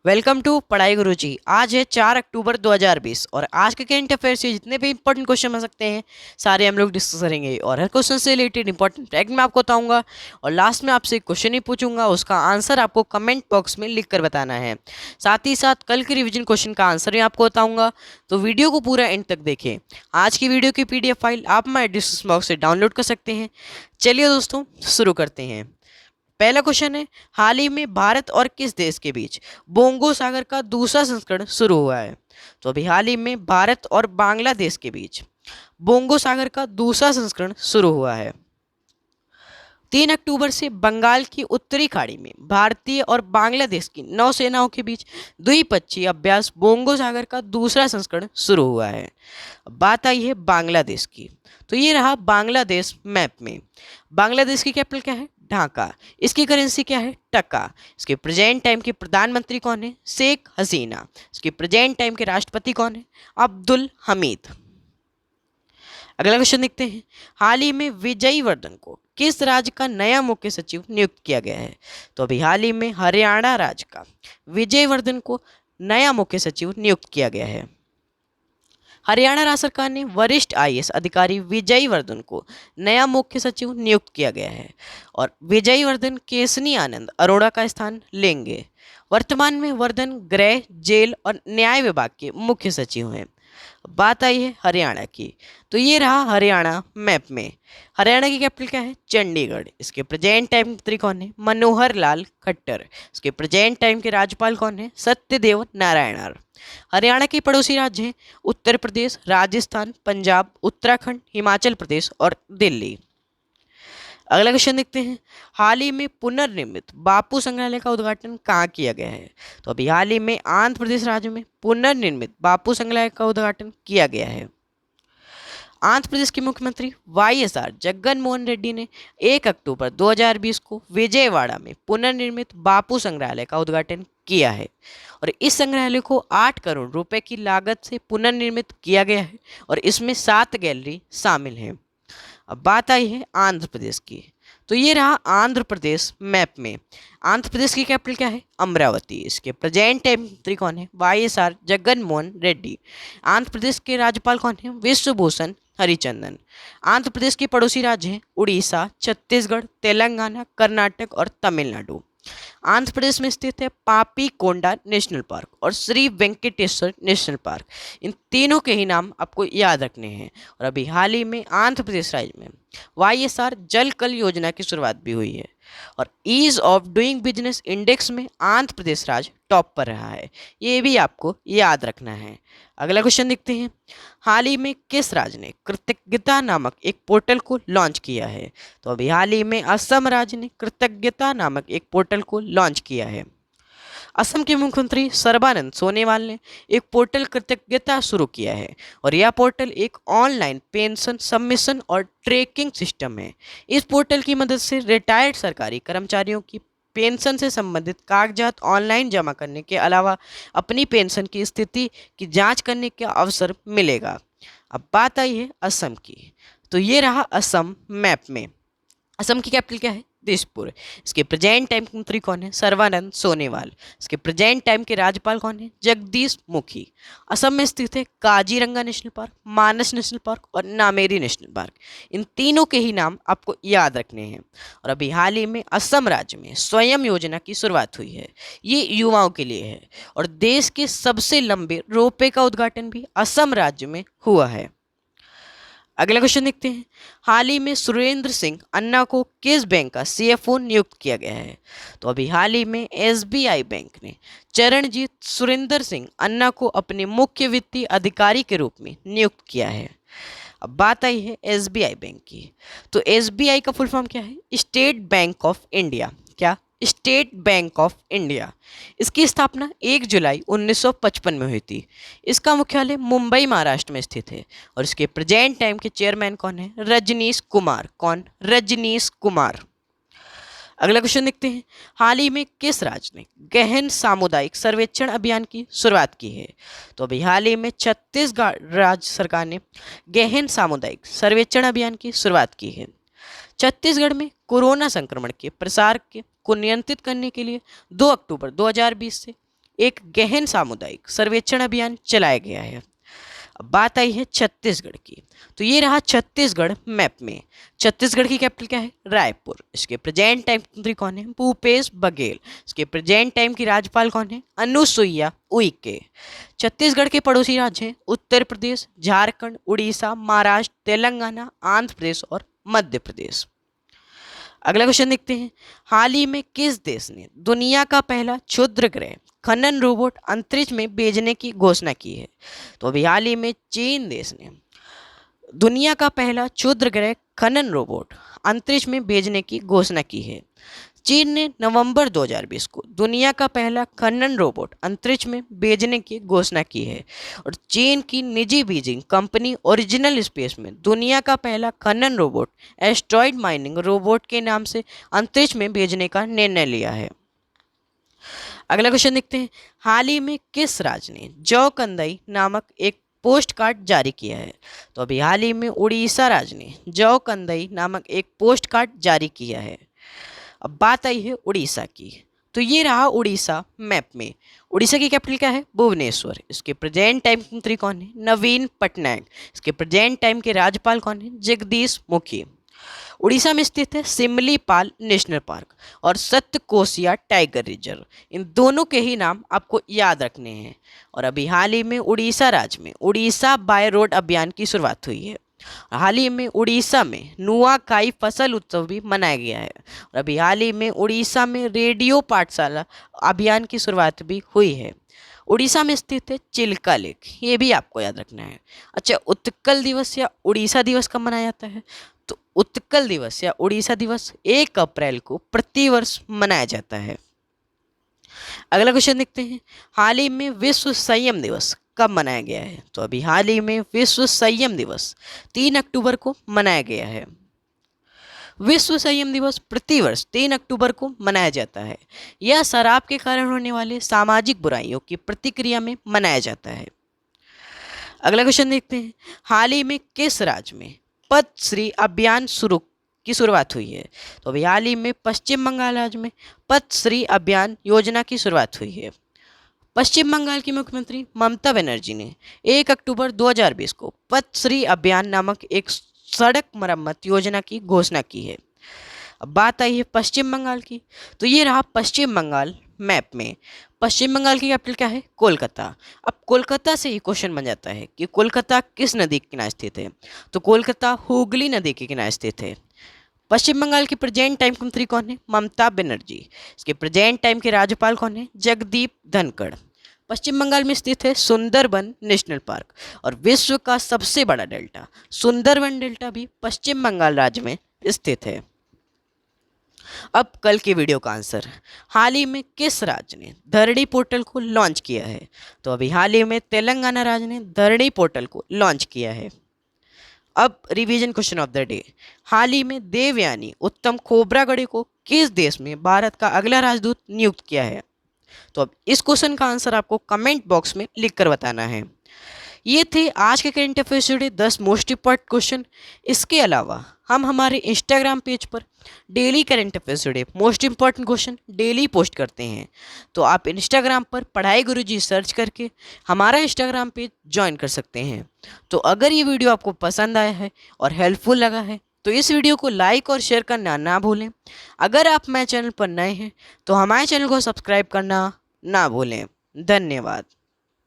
Welcome to पढ़ाई गुरुजी। आज है 4 अक्टूबर 2020 और आज के करंट अफेयर से जितने भी इंपॉर्टेंट क्वेश्चन बन सकते हैं सारे हम लोग डिस्कस करेंगे और हर क्वेश्चन से रिलेटेड इंपॉर्टेंट फैक्ट मैं आपको बताऊंगा और लास्ट में आपसे एक क्वेश्चन ही पूछूंगा, उसका आंसर आपको कमेंट बॉक्स में लिख कर बताना है। साथ ही साथ कल के रिविजन क्वेश्चन का आंसर भी आपको बताऊंगा, तो वीडियो को पूरा एंड तक देखें। आज की वीडियो की PDF फाइल आप हमारे डिस्क्रिप्शन बॉक्स से डाउनलोड कर सकते हैं। चलिए दोस्तों शुरू करते हैं। पहला क्वेश्चन है, हाल ही में भारत और किस देश के बीच बोंगो सागर का दूसरा संस्करण शुरू हुआ है? तो अभी हाल ही में भारत और बांग्लादेश के बीच बोंगो सागर का दूसरा संस्करण शुरू हुआ है। 3 अक्टूबर से बंगाल की उत्तरी खाड़ी में भारतीय और बांग्लादेश की नौसेनाओं के बीच द्विपक्षीय अभ्यास बोंगो सागर का दूसरा संस्करण शुरू हुआ है। अब बात आई है बांग्लादेश की, तो ये रहा बांग्लादेश मैप में। बांग्लादेश की कैपिटल क्या है? ढाका। इसकी करेंसी क्या है? टका। इसके प्रेजेंट टाइम के प्रधानमंत्री कौन है? शेख हसीना। इसके प्रेजेंट टाइम के राष्ट्रपति कौन है? अब्दुल हमीद। अगला क्वेश्चन देखते हैं, हाल ही में विजय वर्धन को किस राज्य का नया मुख्य सचिव नियुक्त किया गया है? तो अभी हाल ही में हरियाणा राज्य का विजय वर्धन को नया मुख्य सचिव नियुक्त किया गया है। हरियाणा राज्य सरकार ने वरिष्ठ IAS अधिकारी विजय वर्धन को नया मुख्य सचिव नियुक्त किया गया है और विजय वर्धन केसनी आनंद अरोड़ा का स्थान लेंगे। वर्तमान में वर्धन गृह, जेल और न्याय विभाग के मुख्य सचिव हैं। बात आई है हरियाणा की, तो ये रहा हरियाणा मैप में। हरियाणा की कैपिटल क्या है? चंडीगढ़। इसके प्रेजेंट टाइम मंत्री कौन है? मनोहर लाल खट्टर। इसके प्रेजेंट टाइम के राज्यपाल कौन है? सत्यदेव नारायण। हरियाणा के पड़ोसी राज्य हैं उत्तर प्रदेश, राजस्थान, पंजाब, उत्तराखंड, हिमाचल प्रदेश और दिल्ली। अगला क्वेश्चन देखते हैं, हाल ही में पुनर्निर्मित बापू संग्रहालय का उद्घाटन कहाँ किया गया है? तो अभी हाल ही में आंध्र प्रदेश राज्य में पुनर्निर्मित बापू संग्रहालय का उद्घाटन किया गया है। आंध्र प्रदेश के मुख्यमंत्री YSR जगन मोहन रेड्डी ने 1 अक्टूबर 2020 को विजयवाड़ा में पुनर्निर्मित बापू संग्रहालय का उद्घाटन किया है और इस संग्रहालय को 8 करोड़ रुपए की लागत से पुनर्निर्मित किया गया है और इसमें 7 गैलरी शामिल हैं। अब बात आई है आंध्र प्रदेश की, तो ये रहा आंध्र प्रदेश मैप में। आंध्र प्रदेश की कैपिटल क्या है? अमरावती। इसके प्रेजेंट टाइम मंत्री कौन है? YSR जगन मोहन रेड्डी। आंध्र प्रदेश के राज्यपाल कौन है? विश्वभूषण हरिचंदन। आंध्र प्रदेश के पड़ोसी राज्य हैं उड़ीसा, छत्तीसगढ़, तेलंगाना, कर्नाटक और तमिलनाडु। आंध्र प्रदेश में स्थित है पापी कोंडा नेशनल पार्क और श्री वेंकटेश्वर नेशनल पार्क। इन तीनों के ही नाम आपको याद रखने हैं। और अभी हाल ही में आंध्र प्रदेश राज्य में YSR जल कल योजना की शुरुआत भी हुई है और ease of doing business index में आंध्र प्रदेश राज्य टॉप पर रहा है, ये भी आपको याद रखना है। अगला क्वेश्चन देखते हैं, हाल ही में किस राज्य ने कृतज्ञता नामक एक पोर्टल को लॉन्च किया है? तो अभी हाल ही में असम राज्य ने कृतज्ञता नामक एक पोर्टल को लॉन्च किया है। असम के मुख्यमंत्री सर्बानंद सोनोवाल ने एक पोर्टल कृतज्ञता शुरू किया है और यह पोर्टल एक ऑनलाइन पेंशन सबमिशन और ट्रैकिंग सिस्टम है। इस पोर्टल की मदद से रिटायर्ड सरकारी कर्मचारियों की पेंशन से संबंधित कागजात ऑनलाइन जमा करने के अलावा अपनी पेंशन की स्थिति की जांच करने का अवसर मिलेगा। अब बात आई है असम की, तो ये रहा असम मैप में। असम की कैपिटल क्या है? दिसपुर। इसके प्रेजेंट टाइम के मंत्री कौन है? सर्बानंद सोनोवाल। इसके प्रेजेंट टाइम के राज्यपाल कौन है? जगदीश मुखी। असम में स्थित है काजीरंगा नेशनल पार्क, मानस नेशनल पार्क और नामेरी नेशनल पार्क। इन तीनों के ही नाम आपको याद रखने हैं। और अभी हाल ही में असम राज्य में स्वयं योजना की शुरुआत हुई है, ये युवाओं के लिए है और देश के सबसे लंबे रोपवे का उद्घाटन भी असम राज्य में हुआ है। अगला क्वेश्चन देखते हैं, हाल ही में सुरेंद्र सिंह अन्ना को किस बैंक का CFO नियुक्त किया गया है? तो अभी हाल ही में SBI बैंक ने चरणजीत सुरेंद्र सिंह अन्ना को अपने मुख्य वित्तीय अधिकारी के रूप में नियुक्त किया है। अब बात आई है SBI बैंक की, तो SBI का फुल फॉर्म क्या है? State Bank of India. क्या? State Bank of India. इसकी स्थापना 1 जुलाई 1955 में हुई थी। इसका मुख्यालय मुंबई महाराष्ट्र में स्थित है और इसके प्रेजेंट टाइम के चेयरमैन कौन है? रजनीश कुमार। कौन? रजनीश कुमार। अगला क्वेश्चन देखते हैं, हाल ही में किस राज्य ने गहन सामुदायिक सर्वेक्षण अभियान की शुरुआत की है? तो अभी हाल ही में छत्तीसगढ़ राज्य सरकार ने गहन सामुदायिक सर्वेक्षण अभियान की शुरुआत की है। छत्तीसगढ़ में कोरोना संक्रमण के प्रसार को नियंत्रित करने के लिए 2 अक्टूबर 2020 से एक गहन सामुदायिक सर्वेक्षण अभियान चलाया गया है। अब बात आई है छत्तीसगढ़ की। तो ये रहा छत्तीसगढ़ मैप में। छत्तीसगढ़ की कैपिटल क्या है? रायपुर। इसके प्रेजेंट टाइम मंत्री कौन है? भूपेश बघेल। इसके प्रेजेंट टाइम की राज्यपाल कौन है? अनुसुईया उइके। छत्तीसगढ़ के पड़ोसी राज्य हैं उत्तर प्रदेश, झारखंड, उड़ीसा, महाराष्ट्र, तेलंगाना, आंध्र प्रदेश और मध्य प्रदेश। अगला क्वेश्चन देखते हैं। हाल ही में किस देश ने दुनिया का पहला क्षुद्रग्रह खनन रोबोट अंतरिक्ष में भेजने की घोषणा की है? तो अभी हाल ही में चीन देश ने दुनिया का पहला क्षुद्रग्रह खनन रोबोट अंतरिक्ष में भेजने की घोषणा की है। चीन ने नवंबर 2020 को दुनिया का पहला खनन रोबोट अंतरिक्ष में भेजने की घोषणा की है और चीन की निजी बीजिंग कंपनी ओरिजिनल स्पेस में दुनिया का पहला खनन रोबोट एस्ट्रॉयड माइनिंग रोबोट के नाम से अंतरिक्ष में भेजने का निर्णय लिया है। अगला क्वेश्चन देखते हैं। हाल ही में किस राज्य ने जौ कंदाई नामक एक पोस्ट कार्ड जारी किया है? तो अभी हाल ही में उड़ीसा राज्य ने जौ कंदाई नामक एक पोस्ट कार्ड जारी किया है। अब बात आई है उड़ीसा की। तो ये रहा उड़ीसा मैप में। उड़ीसा की कैपिटल क्या है? भुवनेश्वर। इसके प्रेजेंट टाइम मंत्री कौन है? नवीन पटनायक। इसके प्रेजेंट टाइम के राज्यपाल कौन है? जगदीश मुखी। उड़ीसा में स्थित है सिमलीपाल नेशनल पार्क और सप्तकोशिया टाइगर रिजर्व। इन दोनों के ही नाम आपको याद रखने हैं। और अभी हाल ही में उड़ीसा राज्य में उड़ीसा बाय रोड अभियान की शुरुआत हुई है। हाल ही में उड़ीसा में नुआखाई फसल उत्सव भी मनाया गया है और अभी हाल ही में उड़ीसा में रेडियो पाठशाला अभियान की शुरुआत भी हुई है। उड़ीसा में स्थित है चिल्का लेक, ये भी आपको याद रखना है। अच्छा, उत्कल दिवस या उड़ीसा दिवस कब मनाया जाता है? तो उत्कल दिवस या उड़ीसा दिवस 1 अप्रैल को प्रतिवर्ष मनाया जाता है। अगला क्वेश्चन देखते हैं। हाल ही में विश्व संयम दिवस कब मनाया गया है? तो अभी हाल ही में विश्व संयम दिवस 3 अक्टूबर को मनाया गया है। विश्व संयम दिवस प्रतिवर्ष 3 अक्टूबर को मनाया जाता है। यह शराब के कारण होने वाले सामाजिक बुराइयों की प्रतिक्रिया में मनाया जाता है। अगला क्वेश्चन देखते हैं। हाल ही में किस राज्य में पद्मश्री अभियान की शुरुआत हुई है? तो अभी हाल ही में पश्चिम बंगाल राज्य में पद्मश्री अभियान योजना की शुरुआत हुई है। पश्चिम बंगाल की मुख्यमंत्री ममता बनर्जी ने 1 अक्टूबर 2020 को पद्मश्री अभियान नामक एक सड़क मरम्मत योजना की घोषणा की है। अब बात आई है पश्चिम बंगाल की। तो ये रहा पश्चिम बंगाल मैप में। पश्चिम बंगाल की कैपिटल क्या है? कोलकाता। अब कोलकाता से ही क्वेश्चन बन जाता है कि कोलकाता किस नदी के किनारे स्थित है? तो कोलकाता हुगली नदी के किनारे स्थित है। पश्चिम बंगाल की प्रेजेंट टाइम मंत्री कौन है? ममता बनर्जी। इसके प्रेजेंट टाइम के राज्यपाल कौन है? जगदीप धनखड़। पश्चिम बंगाल में स्थित है सुंदरबन नेशनल पार्क और विश्व का सबसे बड़ा डेल्टा सुंदरबन डेल्टा भी पश्चिम बंगाल राज्य में स्थित है। अब कल के वीडियो का आंसर। हाल ही में किस राज्य ने धरणी पोर्टल को लॉन्च किया है? तो अभी हाल ही में तेलंगाना राज्य ने धरणी पोर्टल को लॉन्च किया है। अब revision question of the day. हाल ही में देवयानी उत्तम खोब्रागड़े को किस देश में भारत का अगला राजदूत नियुक्त किया है? तो अब इस क्वेश्चन का आंसर आपको कमेंट बॉक्स में लिख कर बताना है। ये थे आज के करंट अफेयर्स से जुड़े 10 मोस्ट इंपॉर्टेंट क्वेश्चन। इसके अलावा हम हमारे इंस्टाग्राम पेज पर डेली करंट अफेयर्स से जुड़े most important question daily post करते हैं। तो आप इंस्टाग्राम पर पढ़ाई गुरुजी सर्च करके हमारा इंस्टाग्राम पेज ज्वाइन कर सकते हैं। तो अगर ये वीडियो आपको पसंद आया है और हेल्पफुल लगा है तो इस वीडियो को लाइक और शेयर करना ना भूलें। अगर आप मेरे चैनल पर नए हैं तो हमारे चैनल को सब्सक्राइब करना ना भूलें। धन्यवाद।